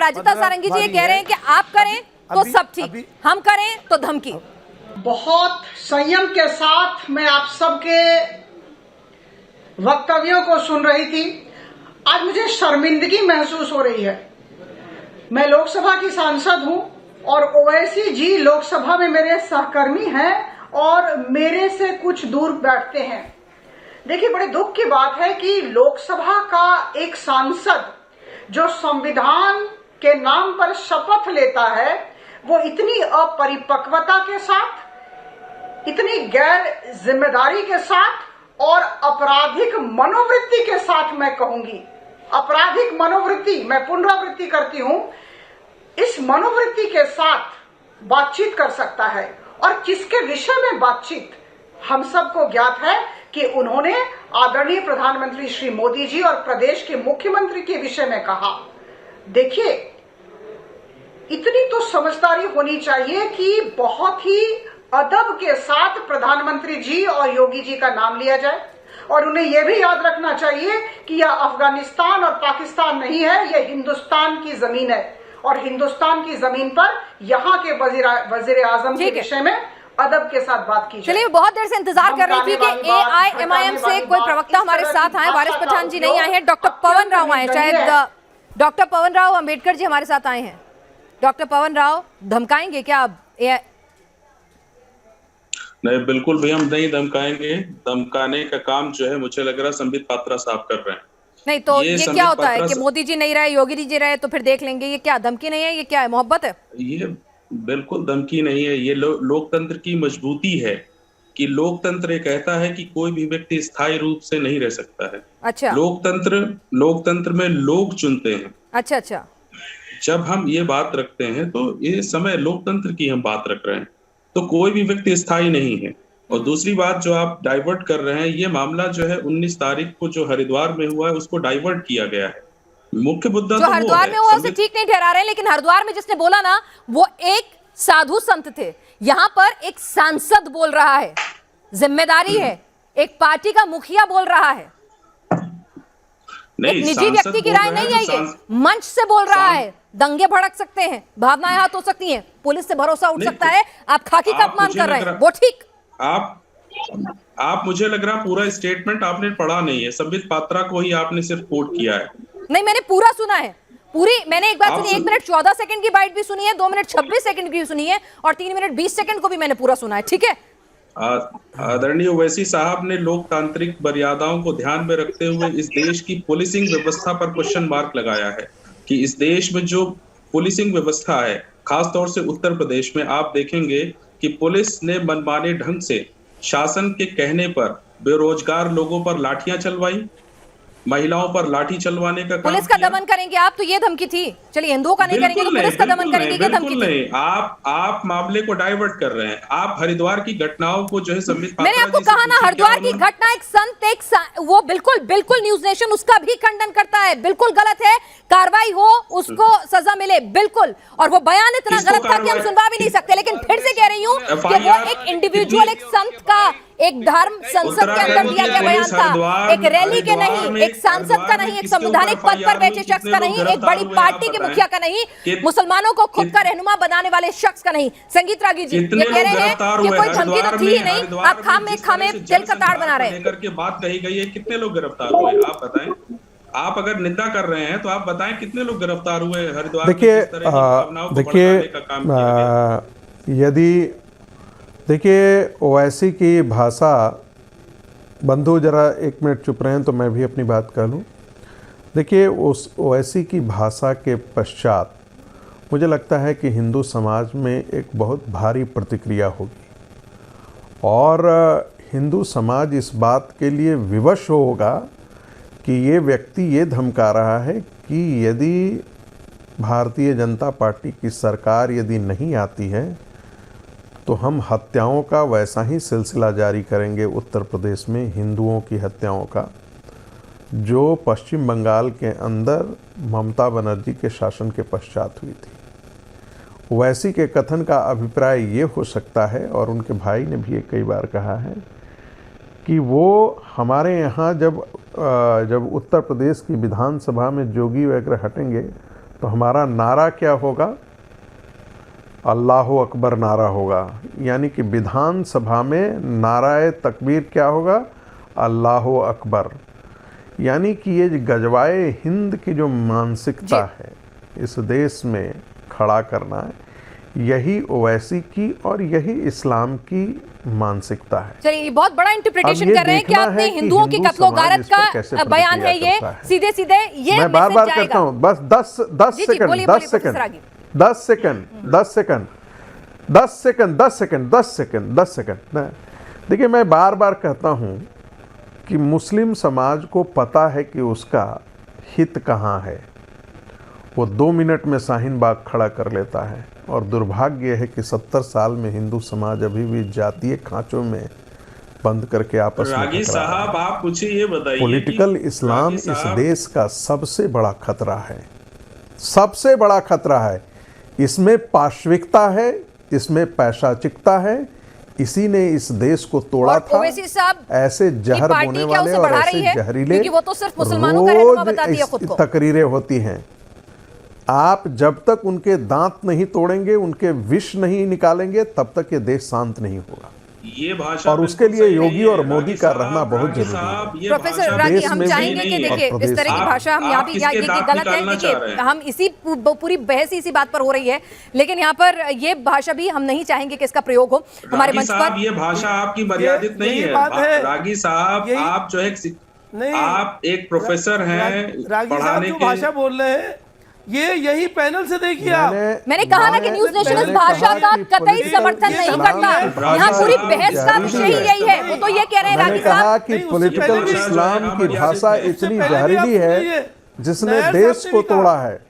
अपराजिता सारंगी जी ये कह रहे हैं कि आप करें तो सब ठीक, हम करें तो धमकी। बहुत संयम के साथ मैं आप सबके वक्तव्यों को सुन रही थी। आज मुझे शर्मिंदगी महसूस हो रही है। मैं लोकसभा की सांसद हूं और ओवैसी जी लोकसभा में मेरे सहकर्मी हैं और मेरे से कुछ दूर बैठते हैं। देखिए, बड़े दुख की बात है कि लोकसभा का एक सांसद जो संविधान के नाम पर शपथ लेता है, वो इतनी अपरिपक्वता के साथ, इतनी गैर जिम्मेदारी के साथ और आपराधिक मनोवृत्ति के साथ, मैं कहूंगी आपराधिक मनोवृत्ति, मैं पुनरावृत्ति करती हूं, इस मनोवृत्ति के साथ बातचीत कर सकता है। और किसके विषय में बातचीत, हम सबको ज्ञात है कि उन्होंने आदरणीय प्रधानमंत्री श्री मोदी जी और प्रदेश के मुख्यमंत्री के विषय में कहा। देखिए, इतनी तो समझदारी होनी चाहिए कि बहुत ही अदब के साथ प्रधानमंत्री जी और योगी जी का नाम लिया जाए, और उन्हें यह भी याद रखना चाहिए कि यह अफगानिस्तान और पाकिस्तान नहीं है, यह हिंदुस्तान की जमीन है और हिंदुस्तान की जमीन पर यहाँ के वजीर आजम के विषय में अदब के साथ बात की। चलिए, बहुत देर से इंतजार कर रही थी कि AIMIM से कोई प्रवक्ता हमारे साथ आए। वारिस पठान जी नहीं आए हैं, डॉक्टर पवन राव आए, शायद डॉक्टर पवन राव अम्बेडकर जी हमारे साथ आए हैं। डॉक्टर पवन राव, धमकाएंगे क्या अब? नहीं, बिल्कुल भी हम नहीं धमकाएंगे। धमकाने का काम जो है मुझे लग रहा है संबित पात्रा साहब कर रहे हैं। नहीं तो ये क्या होता है कि मोदी जी नहीं रहे, योगी जी रहे तो फिर देख लेंगे? ये क्या धमकी नहीं है, ये क्या है, मोहब्बत है? ये बिल्कुल धमकी नहीं है। ये लोकतंत्र की मजबूती है कि लोकतंत्र ये कहता है कि कोई भी व्यक्ति स्थायी रूप से नहीं रह सकता है। अच्छा। लोकतंत्र में लोग चुनते हैं। अच्छा अच्छा। जब हम ये बात रखते हैं तो ये समय लोकतंत्र की हम बात रख रहे हैं, तो कोई भी व्यक्ति स्थायी नहीं है। और दूसरी बात जो आप डाइवर्ट कर रहे हैं, ये मामला जो है 19 तारीख को जो हरिद्वार में हुआ है उसको डाइवर्ट किया गया है। मुख्य मुद्दा जो हरिद्वार में हुआ उसे ठीक नहीं ठहरा रहे, लेकिन हरिद्वार में जिसने बोला ना, वो एक साधु संत थे। यहाँ पर एक सांसद बोल रहा है, जिम्मेदारी है, एक पार्टी का मुखिया बोल रहा है, एक निजी व्यक्ति की राय नहीं है, ये मंच से बोल रहा है। दंगे भड़क सकते हैं, भावनाएं हाथ हो सकती हैं, पुलिस से भरोसा उठ सकता है। आप खाकी का अपमान कर रहे हैं, वो ठीक? आप मुझे लग रहा पूरा स्टेटमेंट आपने पढ़ा नहीं है, संबित पात्रा को ही आपने सिर्फ कोट किया है। नहीं, मैंने पूरा सुना है, पूरी मैंने एक बात सुनी। 1 मिनट 14 सेकंड की बाइट भी सुनी है, 2 मिनट 26 सेकंड की सुनी है, और 3 मिनट 20 सेकंड को भी मैंने पूरा सुना है। ठीक है, आदरणीय ओवैसी साहब ने लोकतांत्रिक मर्यादाओं को ध्यान में रखते हुए इस देश की पुलिसिंग व्यवस्था पर क्वेश्चन मार्क लगाया है कि इस देश में जो पुलिसिंग व्यवस्था है, खासतौर से उत्तर प्रदेश में आप देखेंगे कि पुलिस ने मनमाने ढंग से शासन के कहने पर बेरोजगार लोगों पर लाठियां चलवाई, महिलाओं पर लाठी चलवाने का काम पुलिस का दमन करेंगे आप, तो ये धमकी थी। चलिए, हिंदुओं का नहीं करेंगे तो पुलिस का दमन करेंगे, ये धमकी थी। आप मामले को डाइवर्ट कर रहे हैं। आप हरिद्वार की घटनाओं को जो है संबित मैंने आपको कहा ना, हरिद्वार की घटना, एक संत, वो बिल्कुल न्यूज नेशन उसका भी खंडन करता है, बिल्कुल गलत है, कार्रवाई हो, उसको सजा मिले, बिल्कुल। और वो बयान इतना गलत था कि हम सुनवा भी नहीं सकते। लेकिन फिर से कह रही हूँ कि वो एक इंडिविजुअल, एक संत का, एक धर्म संसद के अंदर दिया गया बयान था, एक रैली के नहीं, एक सांसद का नहीं, एक संवैधानिक पद पर बैठे शख्स का नहीं, एक बड़ी पार्टी के मुखिया का नहीं, मुसलमानों को खुद का रहनुमा बनाने वाले शख्स का नहीं। संगीत रागी जी ये कह रहे हैं कि कोई धमकी तो थी ही नहीं, आप खामे दिल का ताड़ बना रहे हैं। करके बात कही गई है, कितने लोग गिरफ्तार हुए आप बताएं? आप अगर निंदा कर रहे हैं तो आप बताएं कितने लोग गिरफ्तार हुए हरिद्वार? देखिए ओवैसी की भाषा, बंधु जरा 1 मिनट चुप रहे हैं तो मैं भी अपनी बात कर लूँ। देखिए, उस ओवैसी की भाषा के पश्चात मुझे लगता है कि हिंदू समाज में एक बहुत भारी प्रतिक्रिया होगी और हिंदू समाज इस बात के लिए विवश होगा कि ये व्यक्ति ये धमका रहा है कि यदि भारतीय जनता पार्टी की सरकार यदि नहीं आती है तो हम हत्याओं का वैसा ही सिलसिला जारी करेंगे उत्तर प्रदेश में, हिंदुओं की हत्याओं का, जो पश्चिम बंगाल के अंदर ममता बनर्जी के शासन के पश्चात हुई थी। ओवैसी के कथन का अभिप्राय ये हो सकता है, और उनके भाई ने भी ये कई बार कहा है, कि वो हमारे यहाँ जब उत्तर प्रदेश की विधानसभा में जोगी वगैरह हटेंगे तो हमारा नारा क्या होगा? अल्लाह अकबर नारा होगा। यानी कि विधानसभा में नाराए तकबीर क्या होगा? अल्लाह अकबर। यानी कि ये गजवाए हिंद की जो मानसिकता है इस देश में खड़ा करना है, यही ओवैसी की और यही इस्लाम की मानसिकता है। चलिए, बहुत बड़ा इंटरप्रिटेशन कर रहे हैं कि देखना आपने है कि हिंदुओं की हिंदू कत्लो समाज गारत इस पर का कैसे बयान है प्रतिक्रिया ये, करता है। सीधे सीधे ये मैं बार बार मैसेज करता जाएगा। हूं, बस 10 जी, सेकंड, बोलिए, 10 बोलिए, सेकंड, प्रोफेसर आगे। 10 second, 10 second, 10 second, 10 second, 10 second, 10 second. देखिए, मैं बार बार कहता हूं कि मुस्लिम समाज को पता है कि उसका हित कहाँ है। वो 2 मिनट में शाहीन बाग खड़ा कर लेता है, और दुर्भाग्य है कि 70 साल में हिंदू समाज अभी भी जातीय खांचों में बंद करके आपस में रागी टकरा रहा है। साहब, आप मुझे ये बताइए, पॉलिटिकल इस्लाम रागी इस साहब, देश का सबसे बड़ा खतरा है, सबसे बड़ा खतरा है। इसमें पाशविकता है, इसमें पैशाचिकता है। इसी ने इस देश को तोड़ा और था। ओवैसी साहब ऐसे जहर पार्टी बोने क्या वाले उसे और बढ़ा ऐसे रही है? जहरीले क्योंकि वो तो सिर्फ मुसलमानों का रहनुमा बताती है खुद को। तकरीरें होती हैं। आप जब तक उनके दांत नहीं तोड़ेंगे, उनके विष नहीं निकालेंगे, तब तक ये देश शांत नहीं होगा। ये भाषा और उसके बिल्कुल लिए सही योगी नहीं है, और मोदी रागी का साहब, रहना बहुत रागी जरूरी है। साहब, ये प्रोफेसर भाषा रागी, बिल्कुल हम देश में चाहेंगे सही कि नहीं है। देखिए इस तरह की आप- भाषा हम यहाँ आप भी किसके ये दांत गलत है। निकालना चाह रहे देखिए, हैं? हम इसी पूरी बहस इसी बात पर हो रही है, लेकिन यहाँ पर ये भाषा भी हम नहीं चाहेंगे कि इसका प्रयोग हो हमारे रागी मंच साहब, पर। ये भाषा आपकी मर्यादित नहीं यही है। बात है। रागी साहब, यही- आप जो है नहीं, आप एक प्रोफेसर हैं रागी साहब पढ़ाने जो के। भाषा बोल रहे हैं, ये यही पैनल से देखिए आप। मैंने कहा ना कि न्यूज नेशन इस भाषा का कतई समर्थन नहीं करता। यहाँ पूरी बहस का विषय ही यही है। वो तो ये कह रहे हैं मैंने रागी कहा साहब, कि नहीं, उससे पॉलिटिकल पहले भी इस्लाम की हमारी भाषा आदत है। इतनी उससे पहले भी आप जहरीली है सुनिए। जिसने नायर देश साहब ने को भी कहा। तोड़ा है।